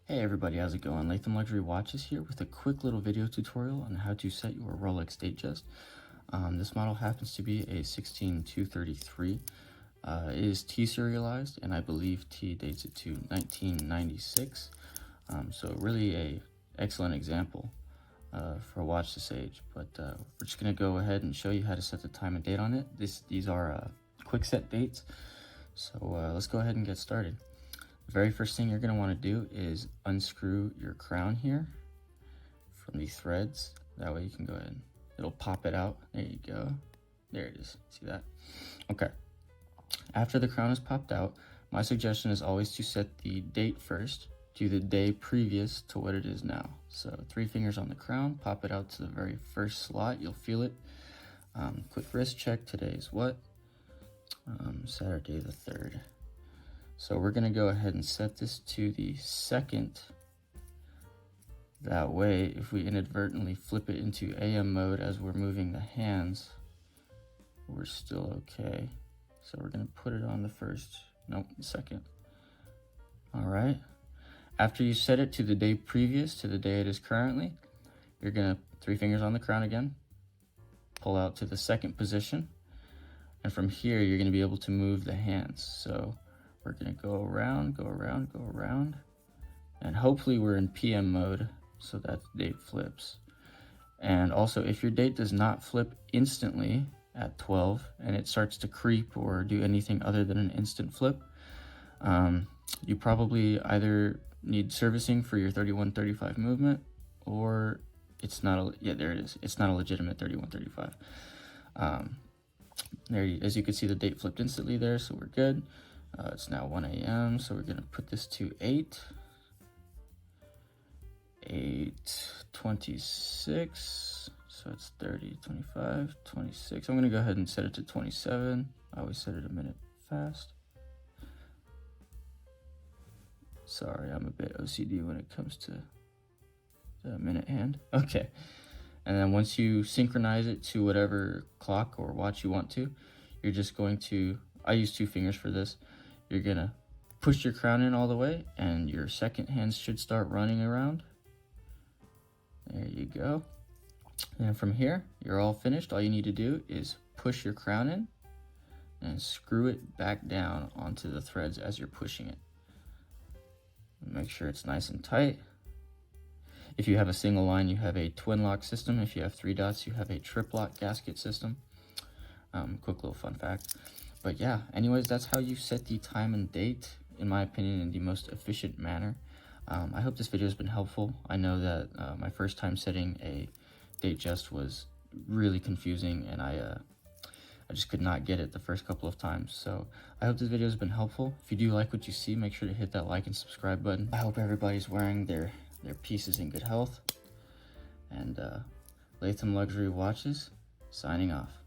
Hey everybody, how's it going? Latham Luxury Watches here with a quick little video tutorial on how to set your Rolex Datejust. This model happens to be a 16233. It is T serialized, and I believe T dates it to 1996. So really a excellent example for a watch this age. But we're just gonna go ahead and show you how to set the time and date on it. These are quick set dates. So let's go ahead and get started. The very first thing you're going to want to do is unscrew your crown here from the threads. That way you can go ahead and it'll pop it out. There you go. There it is. See that? Okay. After the crown is popped out, my suggestion is always to set the date first to the day previous to what it is now. So 3 fingers on the crown, pop it out to the very first slot. You'll feel it. Quick wrist check. Today is what? Saturday the 3rd. So we're going to go ahead and set this to the 2nd. That way, if we inadvertently flip it into AM mode as we're moving the hands, we're still okay. So we're going to put it on the 2nd. All right. After you set it to the day previous to the day it is currently, you're going to 3 fingers on the crown again, pull out to the 2nd position. And from here, you're going to be able to move the hands. So we're going to go around, go around, go around. And hopefully we're in PM mode so that the date flips. And also, if your date does not flip instantly at 12 and it starts to creep or do anything other than an instant flip, you probably either need servicing for your 3135 movement, or it's not a, yeah, there it is. It's not a legitimate 3135. As you can see, the date flipped instantly there, so we're good. It's now 1 a.m., so we're going to put this to 8:26, so it's 30, 25, 26. I'm going to go ahead and set it to 27. I always set it a minute fast. Sorry, I'm a bit OCD when it comes to the minute hand. Okay. And then once you synchronize it to whatever clock or watch you want to, you're just going to, I use 2 fingers for this. You're going to push your crown in all the way, and your 2nd hand should start running around. There you go. And from here, you're all finished. All you need to do is push your crown in and screw it back down onto the threads as you're pushing it. Make sure it's nice and tight. If you have a single line, you have a twin lock system. If you have 3 dots, you have a trip lock gasket system. Quick little fun fact. But yeah, anyways, that's how you set the time and date, in my opinion, in the most efficient manner. I hope this video has been helpful. I know that my first time setting a Datejust was really confusing, and I just could not get it the first couple of times. So I hope this video has been helpful. If you do like what you see, make sure to hit that like and subscribe button. I hope everybody's wearing their pieces in good health. And Latham Luxury Watches, signing off.